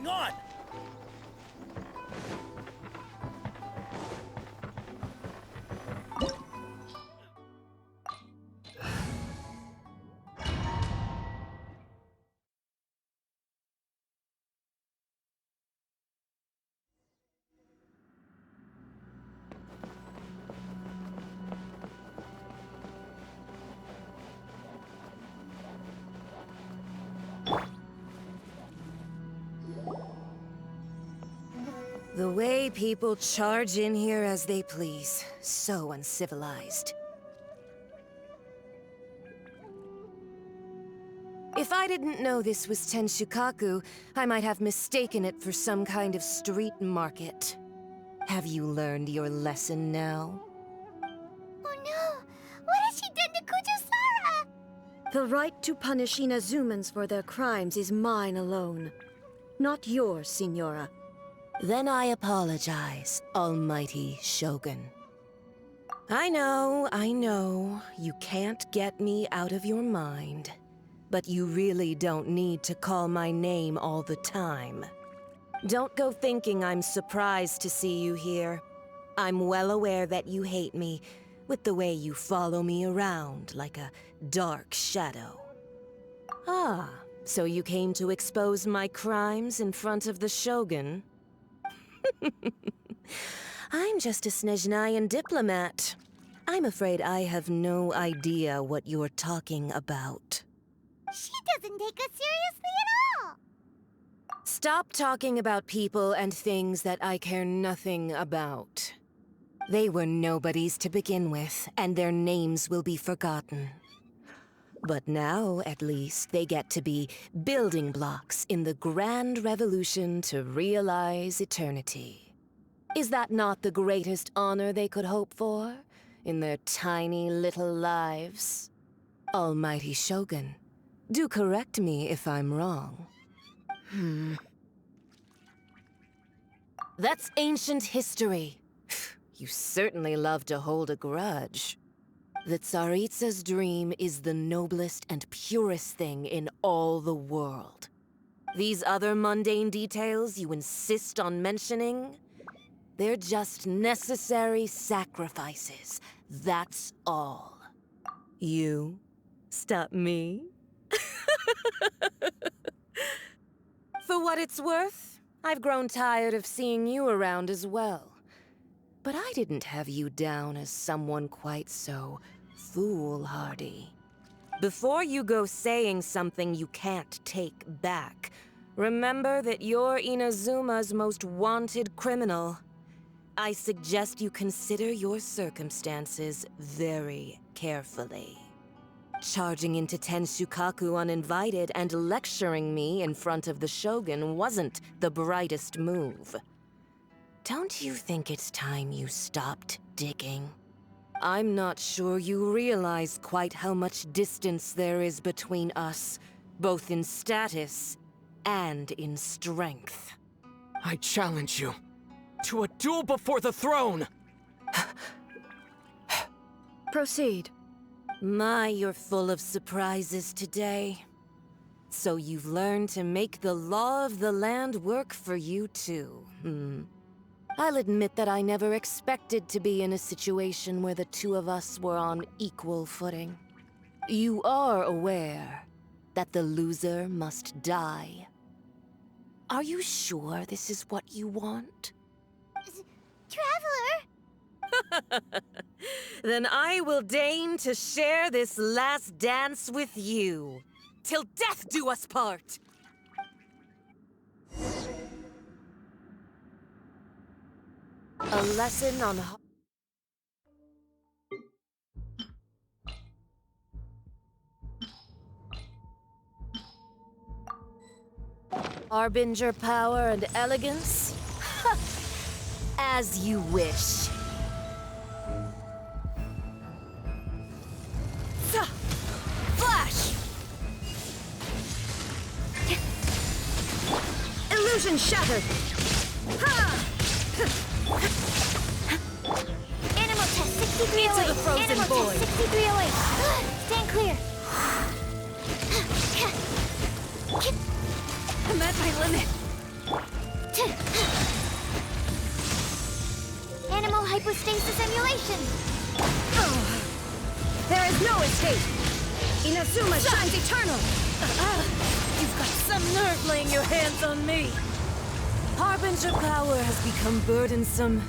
going on? The way people charge in here as they please. So uncivilized. If I didn't know this was Tenshukaku, I might have mistaken it for some kind of street market. Have you learned your lesson now? Oh no! What has she done to Kujusara? The right to punish Inazumans for their crimes is mine alone. Not yours, Signora. Then I apologize, Almighty Shogun. I know, you can't get me out of your mind. But you really don't need to call my name all the time. Don't go thinking I'm surprised to see you here. I'm well aware that you hate me, with the way you follow me around like a dark shadow. Ah, so you came to expose my crimes in front of the Shogun? I'm just a Snezhnayan diplomat. I'm afraid I have no idea what you're talking about. She doesn't take us seriously at all! Stop talking about people and things that I care nothing about. They were nobodies to begin with, and their names will be forgotten. But now, at least, they get to be building blocks in the grand revolution to realize eternity. Is that not the greatest honor they could hope for in their tiny little lives? Almighty Shogun, do correct me if I'm wrong. That's ancient history. You certainly love to hold a grudge. The Tsaritsa's dream is the noblest and purest thing in all the world. These other mundane details you insist on mentioning, they're just necessary sacrifices, that's all. You stop me? For what it's worth, I've grown tired of seeing you around as well. But I didn't have you down as someone quite so foolhardy. Before you go saying something you can't take back, remember that you're Inazuma's most wanted criminal. I suggest you consider your circumstances very carefully. Charging into Tenshukaku uninvited and lecturing me in front of the Shogun wasn't the brightest move. Don't you think it's time you stopped digging? I'm not sure you realize quite how much distance there is between us, both in status and in strength. I challenge you to a duel before the throne! Proceed. My, you're full of surprises today. So you've learned to make the law of the land work for you too, I'll admit that I never expected to be in a situation where the two of us were on equal footing. You are aware that the loser must die. Are you sure this is what you want? Traveler! Then I will deign to share this last dance with you. Till death do us part! A lesson on... Harbinger power and elegance? As you wish. Flash! Illusion shattered! Animal test 6308! Into the frozen Animal void. test 6308! Stand clear! I'm at my limit. Animal hypostasis emulation. There is no escape! Inazuma shines eternal! You've got some nerve laying your hands on me! Harbinger power has become burdensome.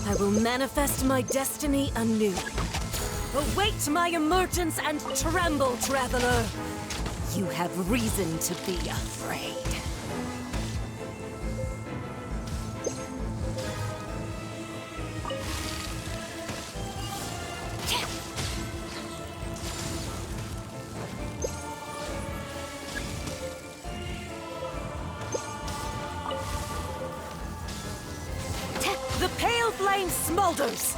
I will manifest my destiny anew. Await my emergence and tremble, traveler! You have reason to be afraid. The pale flame smolders!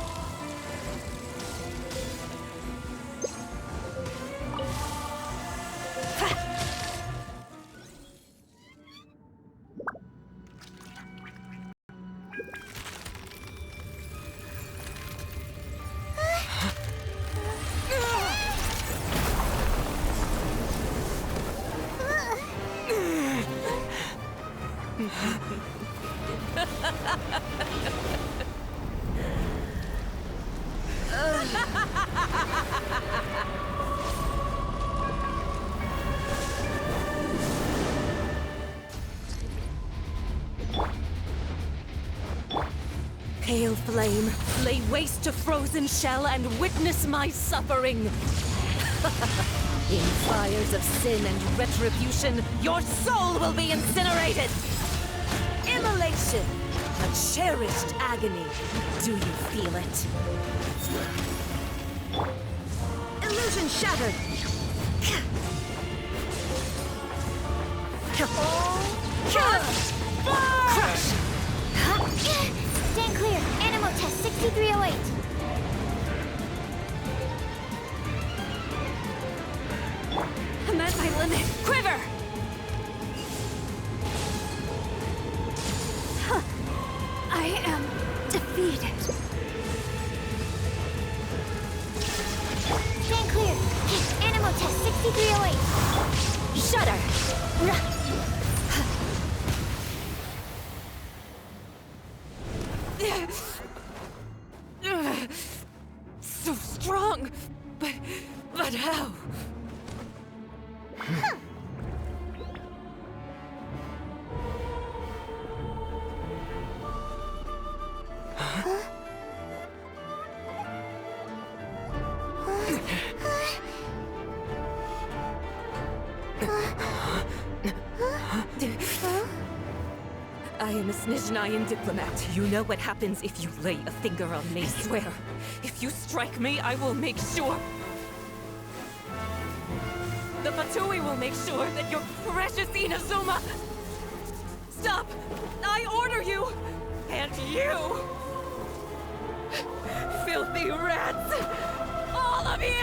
Pale flame, lay waste to frozen shell and witness my suffering. In fires of sin and retribution, your soul will be incinerated. Immolation, a cherished agony. Do you feel it? Illusion shattered! Crush! Stand clear. Animal test 6308. I'm at my limit. Quiver! I am defeated. Stand clear. Animal test 6308. Shudder! So strong, but how? I am a Snezhnayan diplomat. You know what happens if you lay a finger on me, swear. If you strike me, I will make sure. The Fatui will make sure that your precious Inazuma... Stop! I order you! And you! Filthy rats! All of you!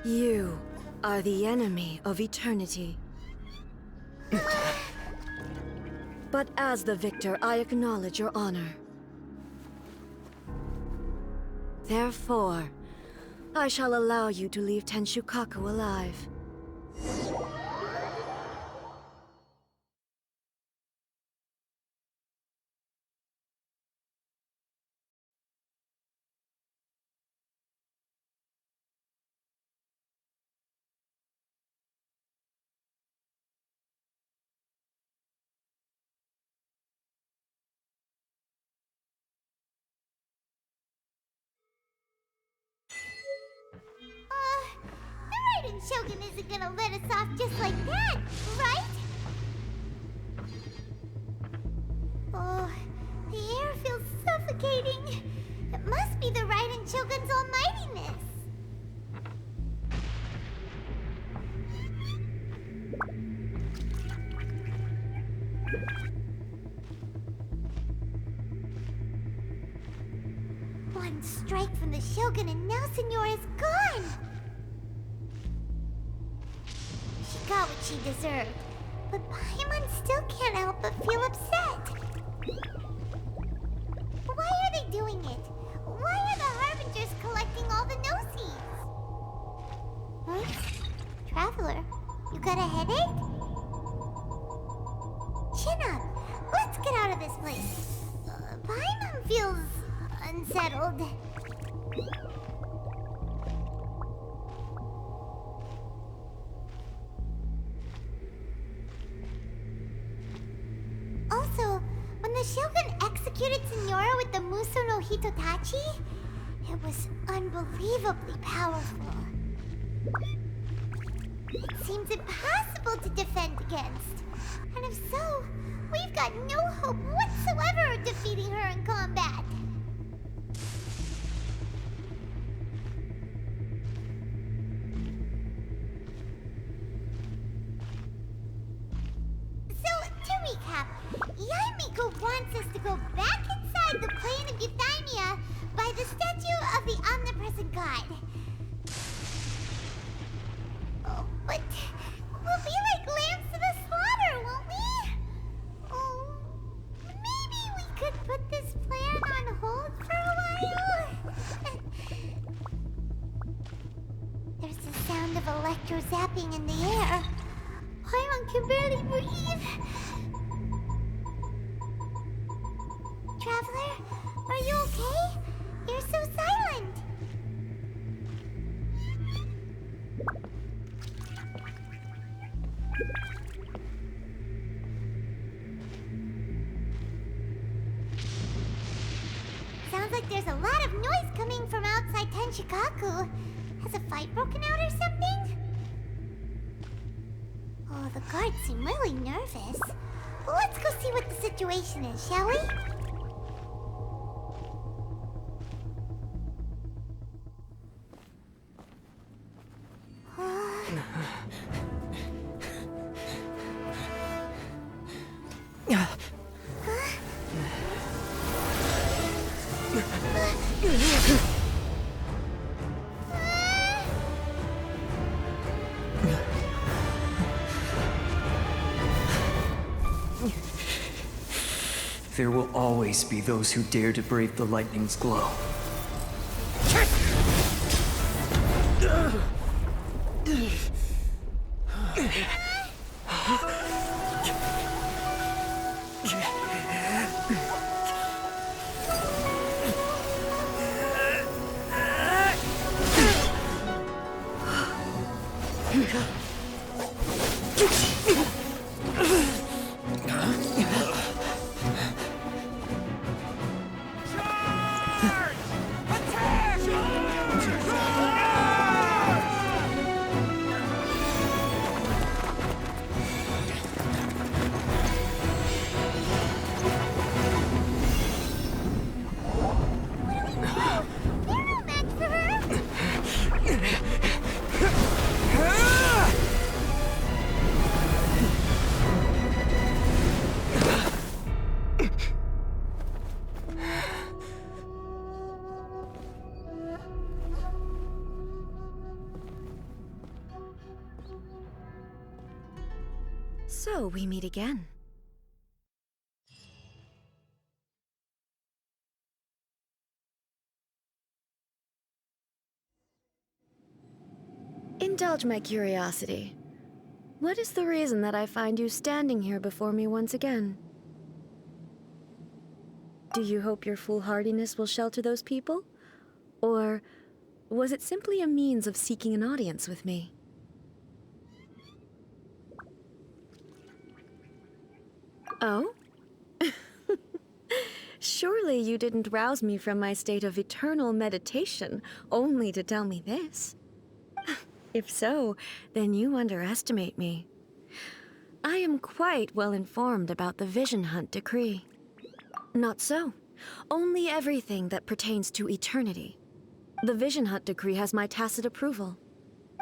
You are the enemy of eternity. But as the victor, I acknowledge your honor. Therefore, I shall allow you to leave Tenshukaku alive. The Raiden Shogun isn't gonna let us off just like that, right? Oh, the air feels suffocating. It must be the Raiden Shogun's almightiness. One strike from the Shogun and now Senora is gone! She got what she deserved, but Paimon still can't help but feel upset. Why are they doing it? Why are the Harbingers collecting all the no-seeds? Huh? Traveler, you got a headache? Chin up. Let's get out of this place. Paimon feels unsettled. Also, when the Shogun executed Signora with the Muso no Hitotachi, it was unbelievably powerful. It seems impossible to defend against. And if so, we've got no hope whatsoever of defeating her in combat. So, to recap, Yaemiko wants us to go back inside the plane of Euthymia by the statue of the omnipresent god. Oh, but we'll be like lambs to the slaughter, won't we? Oh, maybe we could put this plan on hold for a while? There's the sound of electro zapping in the air. Paimon can barely breathe. Traveler, are you okay? You're so silent. Sounds like there's a lot of noise coming from outside Tenshikaku. Has a fight broken out or something? Oh, the guards seem really nervous. Let's go see what the situation is, shall we? There will always be those who dare to brave the lightning's glow. So we meet again. Indulge my curiosity. What is the reason that I find you standing here before me once again? Do you hope your foolhardiness will shelter those people? Or was it simply a means of seeking an audience with me? Oh? Surely you didn't rouse me from my state of eternal meditation only to tell me this. If so, then you underestimate me. I am quite well informed about the Vision Hunt decree. Not so. Only everything that pertains to eternity. The Vision Hunt decree has my tacit approval.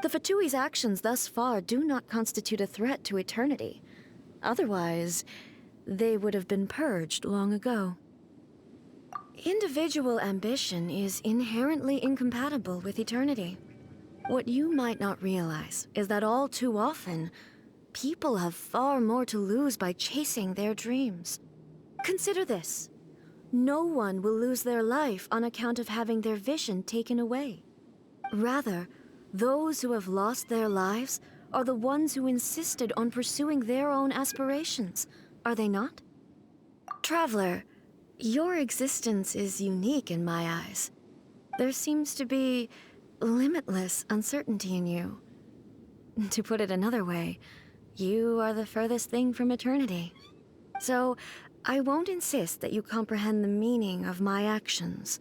The Fatui's actions thus far do not constitute a threat to eternity. Otherwise, they would have been purged long ago. Individual ambition is inherently incompatible with eternity. What you might not realize is that all too often, people have far more to lose by chasing their dreams. Consider this. no one will lose their life on account of having their vision taken away. Rather, those who have lost their lives are the ones who insisted on pursuing their own aspirations, are they not? Traveler, your existence is unique in my eyes. There seems to be limitless uncertainty in you. To put it another way, you are the furthest thing from eternity. So, I won't insist that you comprehend the meaning of my actions.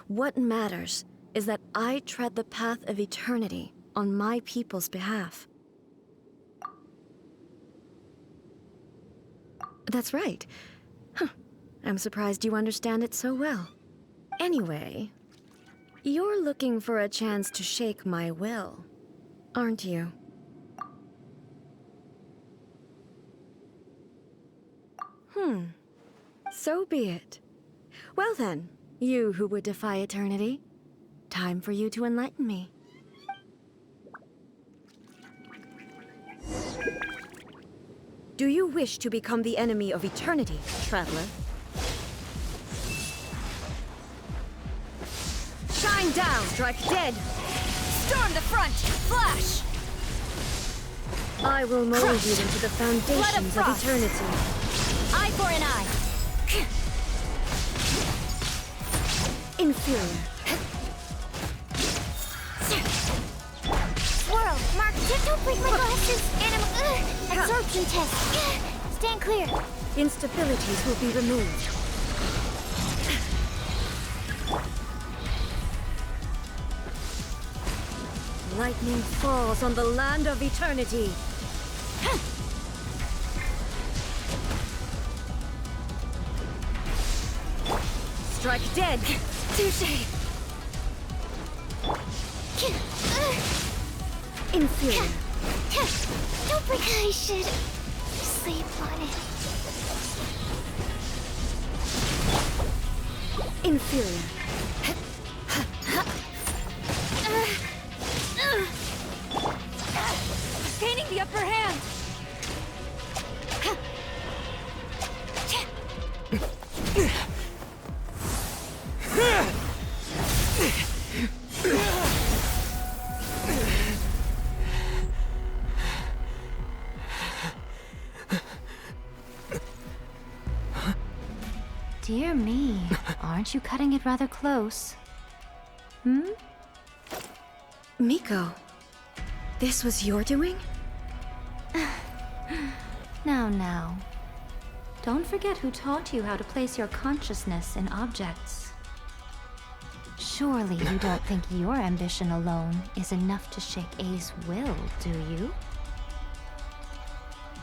What matters is that I tread the path of eternity on my people's behalf. That's right. Huh. I'm surprised you understand it so well. Anyway, you're looking for a chance to shake my will, aren't you? So be it. Well then, you who would defy eternity, time for you to enlighten me. Do you wish to become the enemy of eternity, traveler? Shine down, strike dead! Storm the front! Flash! I will mold you into the foundations of frost. eternity. Eye for an eye! Inferior. Swirl, Mark, don't break my glasses. Absorption test. Stand clear. Instabilities will be removed. Lightning falls on the land of eternity. Strike dead. Touché. Inferior. Don't break. I should sleep on it. Inferior. Gaining the upper hand! Dear me, aren't you cutting it rather close? Miko, this was your doing? Now. Don't forget who taught you how to place your consciousness in objects. Surely you don't think your ambition alone is enough to shake A's will, do you?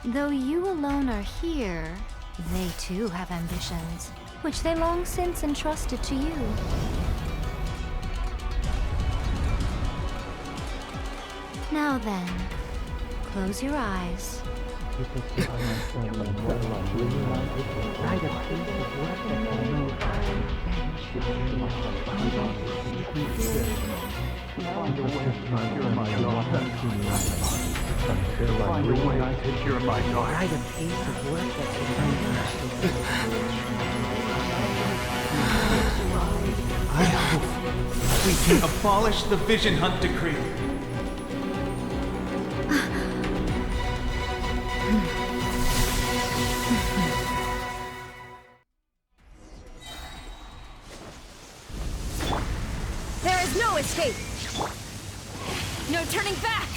Though you alone are here, they too have ambitions, which they long since entrusted to you. Now then, close your eyes. I hope we can abolish the Vision Hunt Decree. There is no escape! No turning back!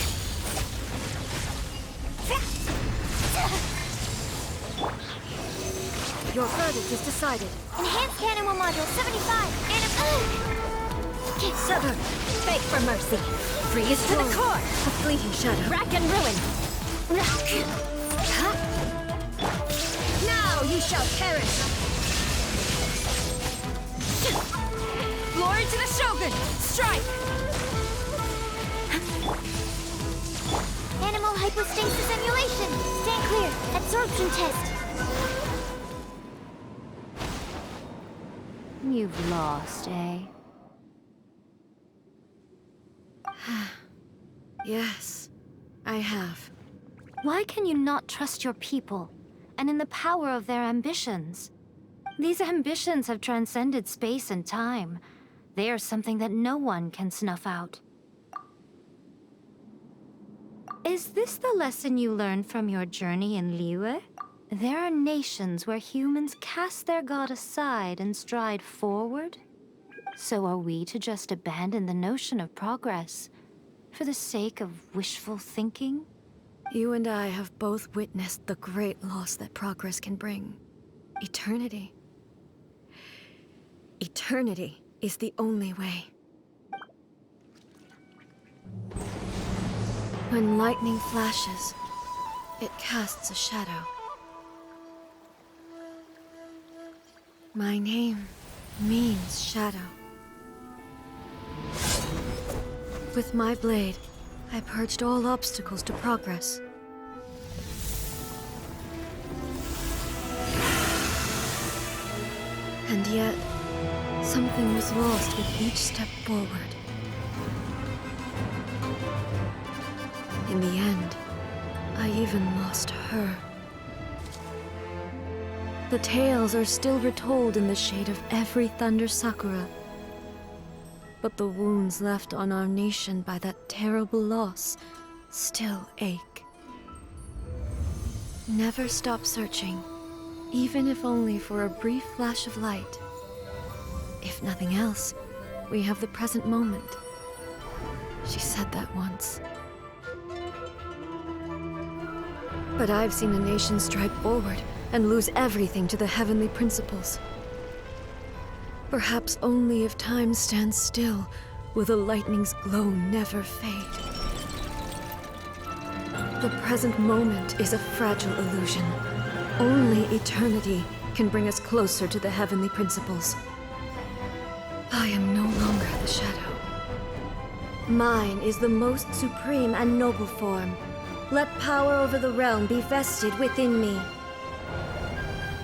Your verdict is decided. Enhanced animal module 75. Sever. Beg for mercy! Freeze to the core! A fleeting shadow. Rack and ruin! Now you shall perish! Glory to the Shogun! Strike! Animal hypostasis emulation. Stand clear. Absorption test. You've lost, eh? Yes, I have. Why can you not trust your people, and in the power of their ambitions? These ambitions have transcended space and time. They are something that no one can snuff out. Is this the lesson you learned from your journey in Liyue? There are nations where humans cast their god aside and stride forward. So are we to just abandon the notion of progress for the sake of wishful thinking? You and I have both witnessed the great loss that progress can bring. Eternity. Eternity is the only way. When lightning flashes, it casts a shadow. My name means shadow. With my blade, I purged all obstacles to progress. And yet, something was lost with each step forward. In the end, I even lost her. The tales are still retold in the shade of every Thunder Sakura. But the wounds left on our nation by that terrible loss still ache. Never stop searching, even if only for a brief flash of light. If nothing else, we have the present moment. She said that once. But I've seen a nation stride forward and lose everything to the heavenly principles. Perhaps only if time stands still will the lightning's glow never fade. The present moment is a fragile illusion. Only eternity can bring us closer to the heavenly principles. I am no longer the shadow. Mine is the most supreme and noble form. Let power over the realm be vested within me.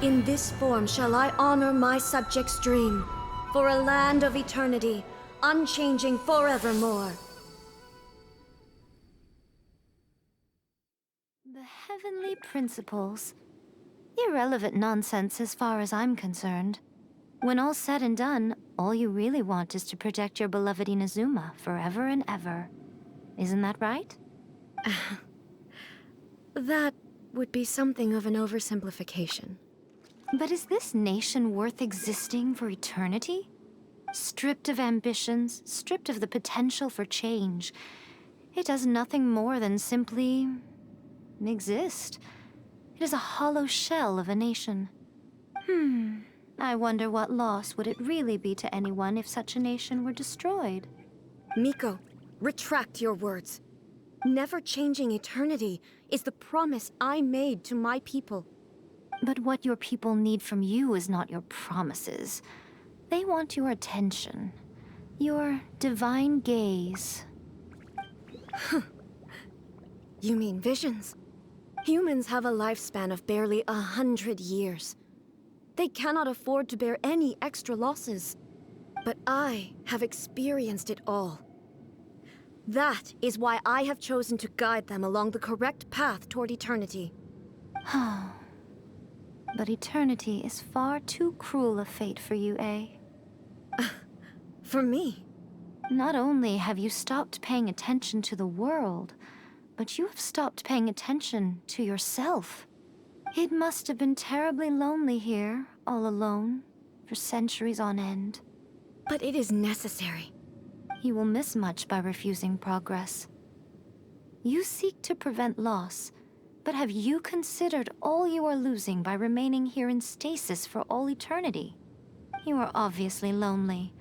In this form shall I honor my subjects' dream, for a land of eternity, unchanging forevermore. The heavenly principles. Irrelevant nonsense as far as I'm concerned. When all's said and done, all you really want is to protect your beloved Inazuma forever and ever. Isn't that right? That would be something of an oversimplification. But is this nation worth existing for eternity? Stripped of ambitions, stripped of the potential for change, it does nothing more than simply exist. It is a hollow shell of a nation. I wonder what loss would it really be to anyone if such a nation were destroyed? Miko, retract your words. Never changing eternity is the promise I made to my people. But what your people need from you is not your promises. They want your attention. Your divine gaze. You mean visions? Humans have a lifespan of barely 100 years. They cannot afford to bear any extra losses. But I have experienced it all. That is why I have chosen to guide them along the correct path toward eternity. But eternity is far too cruel a fate for you, eh? For me? Not only have you stopped paying attention to the world, but you have stopped paying attention to yourself. It must have been terribly lonely here, all alone, for centuries on end. But it is necessary. You will miss much by refusing progress. You seek to prevent loss, but have you considered all you are losing by remaining here in stasis for all eternity? You are obviously lonely,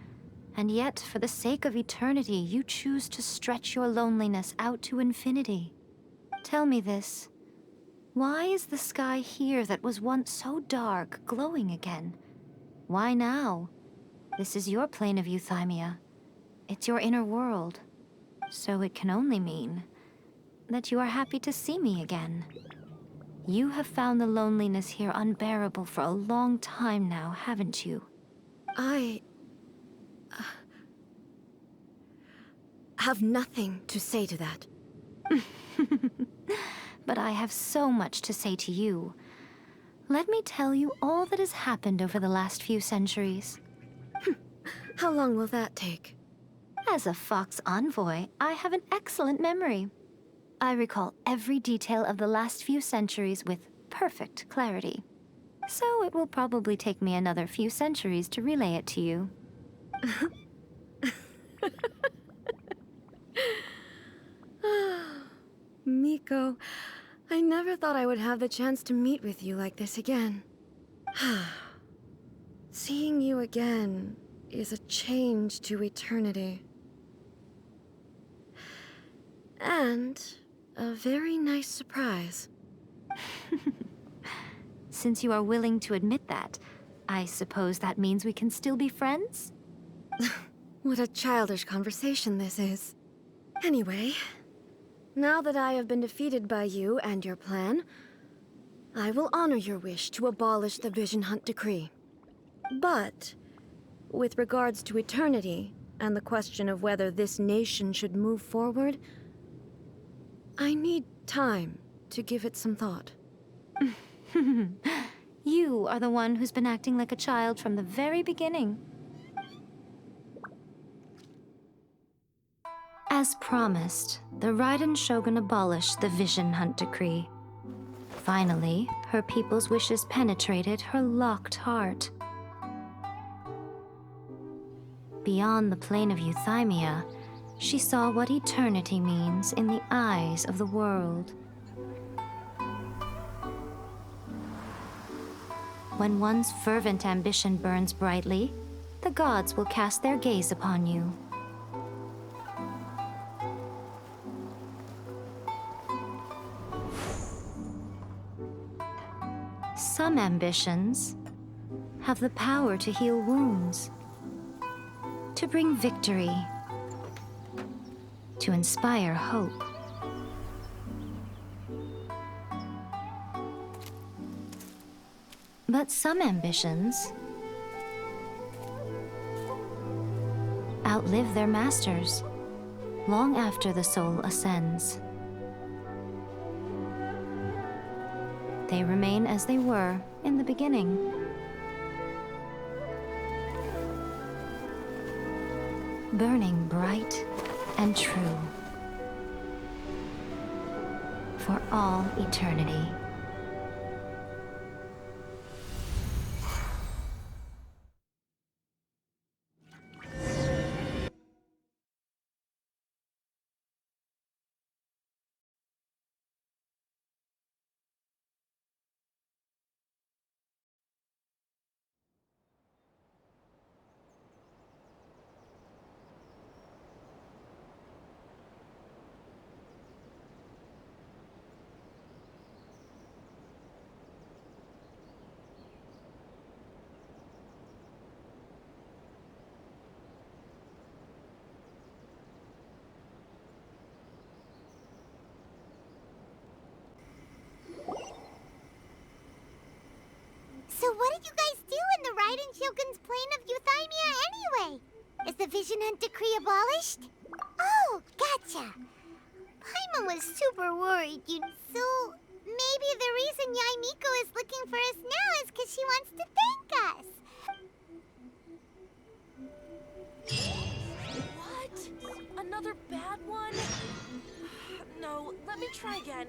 and yet for the sake of eternity you choose to stretch your loneliness out to infinity. Tell me this. Why is the sky here that was once so dark glowing again? Why now? This is your plane of euthymia. It's your inner world. So it can only mean that you are happy to see me again. You have found the loneliness here unbearable for a long time now, haven't you? I have nothing to say to that. But I have so much to say to you. Let me tell you all that has happened over the last few centuries. How long will that take? As a Fox envoy, I have an excellent memory. I recall every detail of the last few centuries with perfect clarity. So it will probably take me another few centuries to relay it to you. Miko, I never thought I would have the chance to meet with you like this again. Seeing you again is a change to eternity. And a very nice surprise. Since you are willing to admit that, I suppose that means we can still be friends? What a childish conversation this is. Anyway, now that I have been defeated by you and your plan, I will honor your wish to abolish the Vision Hunt Decree. But, with regards to eternity, and the question of whether this nation should move forward, I need time to give it some thought. You are the one who's been acting like a child from the very beginning. As promised, the Raiden Shogun abolished the Vision Hunt Decree. Finally, her people's wishes penetrated her locked heart. Beyond the plane of Euthymia, she saw what eternity means in the eyes of the world. When one's fervent ambition burns brightly, the gods will cast their gaze upon you. Some ambitions have the power to heal wounds, to bring victory, to inspire hope. But some ambitions outlive their masters long after the soul ascends. They remain as they were in the beginning. Burning bright and true for all eternity. So what did you guys do in the Raiden Shogun's plane of Euthymia anyway? Is the Vision Hunt Decree abolished? Oh, gotcha. Paimon was super worried So maybe the reason Yai Miko is looking for us now is because she wants to thank us. What? Another bad one? No, let me try again.